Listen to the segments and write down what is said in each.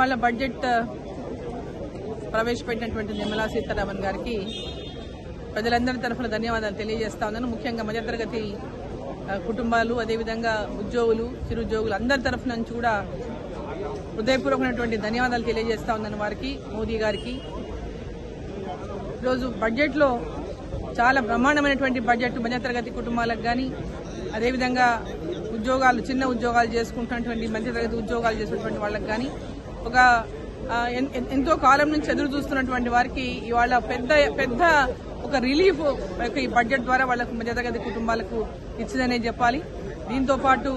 ఇవాళ బడ్జెట్ ప్రవేశపెట్టినటువంటి నిర్మలా సీతారామన్ గారికి ప్రజలందరి తరఫున ధన్యవాదాలు తెలియజేస్తా ఉన్నాను. ముఖ్యంగా మధ్యతరగతి కుటుంబాలు, అదేవిధంగా ఉద్యోగులు, చిరుద్యోగులు అందరి తరఫున నుంచి కూడా హృదయపూర్వకమైనటువంటి ధన్యవాదాలు తెలియజేస్తా ఉన్నాను వారికి, మోదీ గారికి. ఈరోజు బడ్జెట్లో చాలా బ్రహ్మాండమైనటువంటి బడ్జెట్ మధ్యతరగతి కుటుంబాలకు కానీ, అదేవిధంగా ఉద్యోగాలు, చిన్న ఉద్యోగాలు చేసుకుంటున్నటువంటి మధ్యతరగతి ఉద్యోగాలు చేసేటువంటి వాళ్ళకి కానీ, ఒక ఎంతో కాలం నుంచి ఎదురు చూస్తున్నటువంటి వారికి ఇవాళ పెద్ద ఒక రిలీఫ్ ఈ బడ్జెట్ ద్వారా వాళ్ళకు మధ్యతరగతి కుటుంబాలకు ఇచ్చిందనే చెప్పాలి. దీంతో పాటు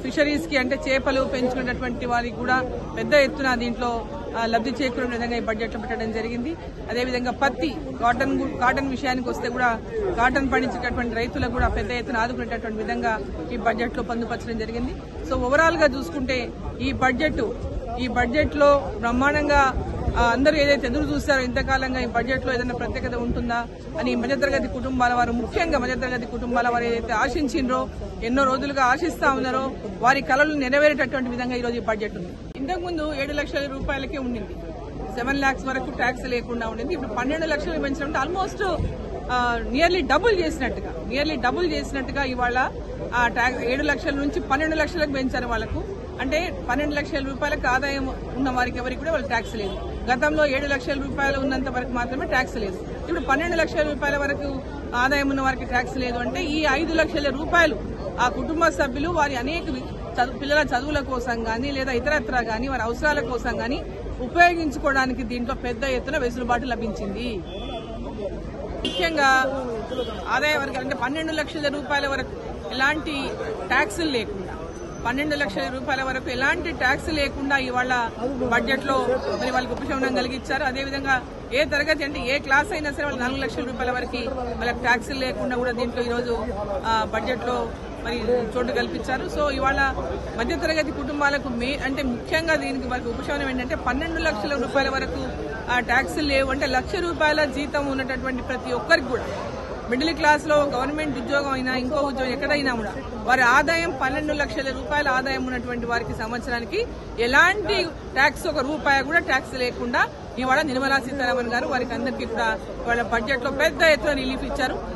ఫిషరీస్ కి అంటే చేపలు పెంచుకునేటువంటి వారికి కూడా పెద్ద ఎత్తున దీంట్లో లబ్ధి చేకూరే విధంగా ఈ బడ్జెట్ లో పెట్టడం జరిగింది. అదేవిధంగా పత్తి, కాటన్ విషయానికి వస్తే కూడా కాటన్ పండించేటటువంటి రైతులకు కూడా పెద్ద ఎత్తున ఆదుకునేటటువంటి విధంగా ఈ బడ్జెట్ లో పొందుపరచడం జరిగింది. సో ఓవరాల్ గా చూసుకుంటే ఈ బడ్జెట్ లో బ్రహ్మాండంగా అందరూ ఏదైతే ఎదురు చూస్తారో ఇంతకాలంగా ఈ బడ్జెట్ లో ఏదైనా ప్రత్యేకత ఉంటుందా అని మధ్యతరగతి కుటుంబాల వారు, ముఖ్యంగా మధ్యతరగతి కుటుంబాల వారు ఏదైతే ఆశించిండ్రో, ఎన్నో రోజులుగా ఆశిస్తా ఉన్నారో వారి కలలు నెరవేరేటటువంటి విధంగా ఈ రోజు ఈ బడ్జెట్ ఉంది. ఇంతకుముందు 7 లక్షల రూపాయలకే ఉండింది, 7 lakhs వరకు ట్యాక్స్ లేకుండా ఉండింది. ఇప్పుడు 12 లక్షలు పెంచడం ఆల్మోస్ట్ నియర్లీ డబుల్ చేసినట్టుగా ఇవాళ ఆ ట్యాక్స్ 7 లక్షల నుంచి 12 లక్షలకు పెంచారు వాళ్ళకు. అంటే 12 లక్షల రూపాయలకు ఆదాయం ఉన్న వారికి ఎవరికి కూడా వాళ్ళు ట్యాక్స్ లేదు. గతంలో 7 లక్షల రూపాయలు ఉన్నంత వరకు మాత్రమే ట్యాక్స్ లేదు. ఇప్పుడు 12 లక్షల రూపాయల వరకు ఆదాయం ఉన్న వారికి ట్యాక్స్ లేదు. అంటే ఈ 5 లక్షల రూపాయలు ఆ కుటుంబ సభ్యులు వారి అనేక పిల్లల చదువుల కోసం గానీ, లేదా ఇతరత్రా గానీ, వారి అవసరాల కోసం గానీ ఉపయోగించుకోవడానికి దీంట్లో పెద్ద ఎత్తున వెసులుబాటు లభించింది. ముఖ్యంగా ఆదాయ వర్గాలు అంటే 12 లక్షల రూపాయల వరకు ఎలాంటి ట్యాక్సులు లేకుండా, 12 లక్షల రూపాయల వరకు ఎలాంటి ట్యాక్స్ లేకుండా ఇవాళ బడ్జెట్ లో మరి వాళ్ళకి ఉపశమనం కలిగించారు. అదేవిధంగా ఏ తరగతి అంటే ఏ క్లాస్ అయినా సరే వాళ్ళు 4 లక్షల రూపాయల వరకు వాళ్ళకి ట్యాక్స్ లేకుండా కూడా దీంట్లో ఈరోజు బడ్జెట్ లో మరి చోటు కల్పించారు. సో ఇవాళ మధ్యతరగతి కుటుంబాలకు అంటే ముఖ్యంగా దీనికి వాళ్ళకి ఉపశమనం ఏంటంటే 12 లక్షల రూపాయల వరకు ట్యాక్స్ లేవు. అంటే 1 లక్ష రూపాయల జీతం ఉన్నటువంటి ప్రతి ఒక్కరికి కూడా, మిడిల్ క్లాస్ లో గవర్నమెంట్ ఉద్యోగం అయినా ఇంకో ఉద్యోగం ఎక్కడైనా కూడా వారి ఆదాయం 12 లక్షల రూపాయల ఆదాయం ఉన్నటువంటి వారికి సంవత్సరానికి ఎలాంటి ట్యాక్స్, ఒక రూపాయి కూడా ట్యాక్స్ లేకుండా ఇవాళ నిర్మలా సీతారామన్ గారు వారికి అందరికీ కూడా వాళ్ళ బడ్జెట్ లో పెద్ద ఎత్తున రిలీఫ్ ఇచ్చారు.